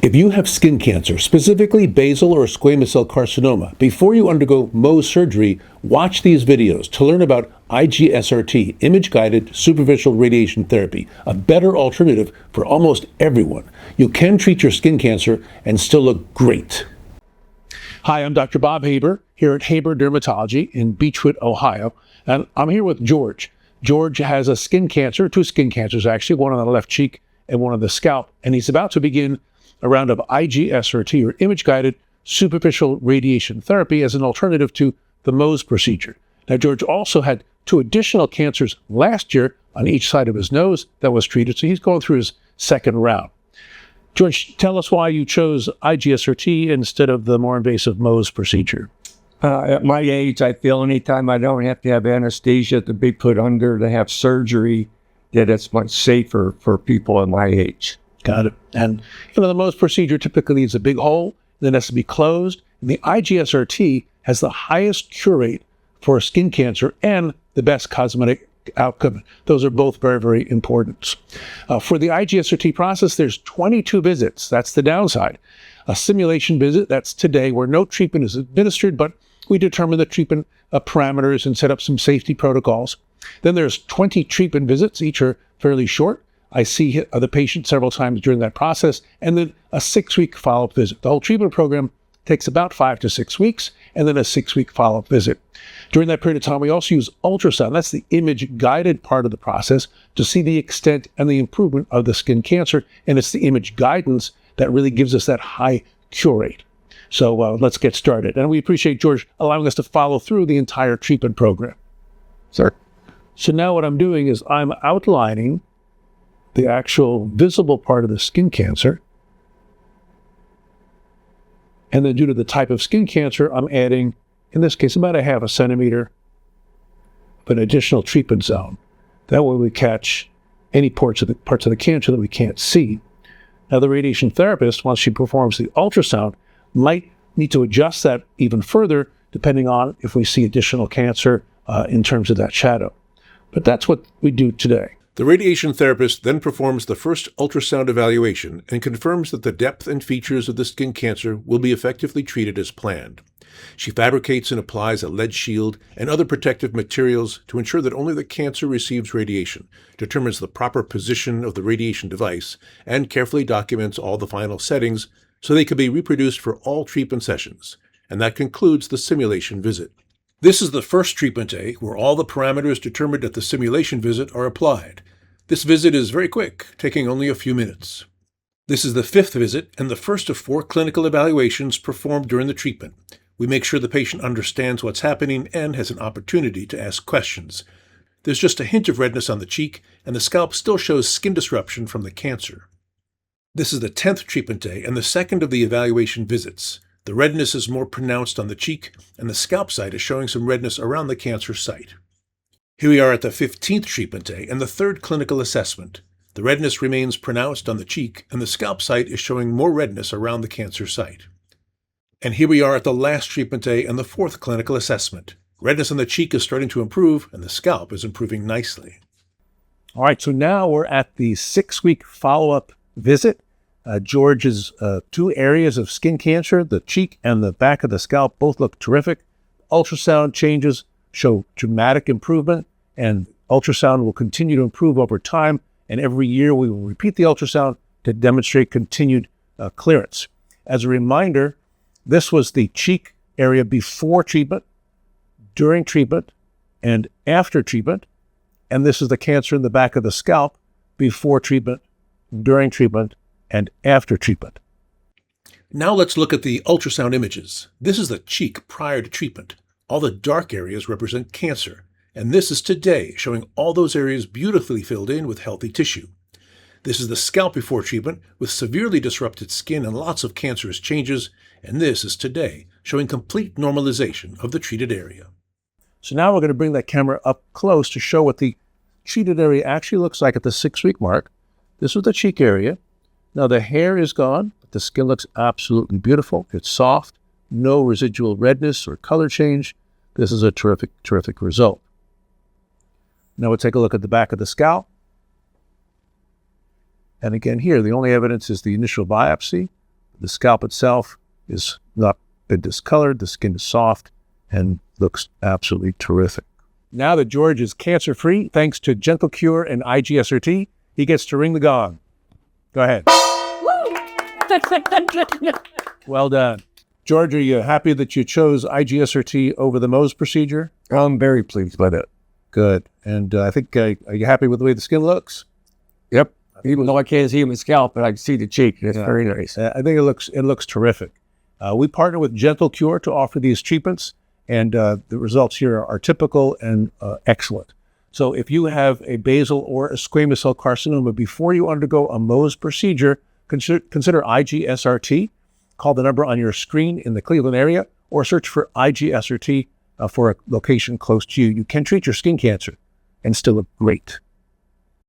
If you have skin cancer, specifically basal or squamous cell carcinoma, before you undergo Mohs surgery, watch these videos to learn about IG-SRT, image-guided superficial radiation therapy, a better alternative for almost everyone. You can treat your skin cancer and still look great. Hi, I'm Dr. Bob Haber here at Haber Dermatology in Beachwood, Ohio, and I'm here with George. George has a skin cancer, two skin cancers actually, one on the left cheek and one on the scalp, and he's about to begin a round of IG-SRT, or image-guided superficial radiation therapy, as an alternative to the Mohs procedure. Now, George also had two additional cancers last year on each side of his nose that was treated, so he's going through his second round. George, tell us why you chose IG-SRT instead of the more invasive Mohs procedure. At my age, I feel anytime I don't have to have anesthesia to be put under to have surgery, that it's much safer for people in my age. Got it. And the Mohs procedure typically is a big hole, then has to be closed. And the IG-SRT has the highest cure rate for skin cancer and the best cosmetic outcome. Those are both very, very important. For the IG-SRT process, there's 22 visits. That's the downside. A simulation visit, that's today, where no treatment is administered, but we determine the treatment parameters and set up some safety protocols. Then there's 20 treatment visits. Each are fairly short. I see the patient several times during that process, and then a 6-week follow-up visit. The whole treatment program takes about 5 to 6 weeks, and then a 6-week follow-up visit. During that period of time, we also use ultrasound. That's the image-guided part of the process to see the extent and the improvement of the skin cancer, and it's the image guidance that really gives us that high cure rate. So let's get started. And we appreciate George allowing us to follow through the entire treatment program. Sir. So now what I'm doing is I'm outlining the actual visible part of the skin cancer. And then due to the type of skin cancer, I'm adding, in this case, about a half a centimeter of an additional treatment zone. That way we catch any parts of the cancer that we can't see. Now, the radiation therapist, once she performs the ultrasound, might need to adjust that even further, depending on if we see additional cancer in terms of that shadow. But that's what we do today. The radiation therapist then performs the first ultrasound evaluation and confirms that the depth and features of the skin cancer will be effectively treated as planned. She fabricates and applies a lead shield and other protective materials to ensure that only the cancer receives radiation, determines the proper position of the radiation device, and carefully documents all the final settings so they can be reproduced for all treatment sessions. And that concludes the simulation visit. This is the first treatment day where all the parameters determined at the simulation visit are applied. This visit is very quick, taking only a few minutes. This is the 5th visit and the first of 4 clinical evaluations performed during the treatment. We make sure the patient understands what's happening and has an opportunity to ask questions. There's just a hint of redness on the cheek, and the scalp still shows skin disruption from the cancer. This is the 10th treatment day and the second of the evaluation visits. The redness is more pronounced on the cheek, and the scalp site is showing some redness around the cancer site. Here we are at the 15th treatment day and the 3rd clinical assessment. The redness remains pronounced on the cheek, and the scalp site is showing more redness around the cancer site. And here we are at the last treatment day and the 4th clinical assessment. Redness on the cheek is starting to improve, and the scalp is improving nicely. All right, so now we're at the 6-week follow-up visit. George's 2 areas of skin cancer, the cheek and the back of the scalp, both look terrific. Ultrasound changes show dramatic improvement, and ultrasound will continue to improve over time. And every year we will repeat the ultrasound to demonstrate continued clearance. As a reminder, this was the cheek area before treatment, during treatment, and after treatment. And this is the cancer in the back of the scalp before treatment, during treatment, and after treatment. Now let's look at the ultrasound images. This is the cheek prior to treatment. All the dark areas represent cancer, and this is today, showing all those areas beautifully filled in with healthy tissue. This is the scalp before treatment, with severely disrupted skin and lots of cancerous changes, and this is today, showing complete normalization of the treated area. So now we're going to bring that camera up close to show what the treated area actually looks like at the 6-week mark. This was the cheek area. Now the hair is gone, but the skin looks absolutely beautiful. It's soft, no residual redness or color change. This is a terrific, terrific result. Now we'll take a look at the back of the scalp. And again here, the only evidence is the initial biopsy The scalp itself is not been discolored. The skin is soft and looks absolutely terrific. Now that George is cancer-free, thanks to Gentle Cure and IG-SRT, he gets to ring the gong. Go ahead. Well done. George, are you happy that you chose IG-SRT over the Mohs procedure? I'm very pleased with it. Good. And I think, are you happy with the way the skin looks? Yep. Even though I can't see my scalp, but I can see the cheek. It's very nice. I think it looks terrific. We partner with Gentle Cure to offer these treatments, and the results here are typical and excellent. So if you have a basal or a squamous cell carcinoma before you undergo a Mohs procedure, consider IG-SRT. Call the number on your screen in the Cleveland area or search for IG-SRT for a location close to you. You can treat your skin cancer and still look great.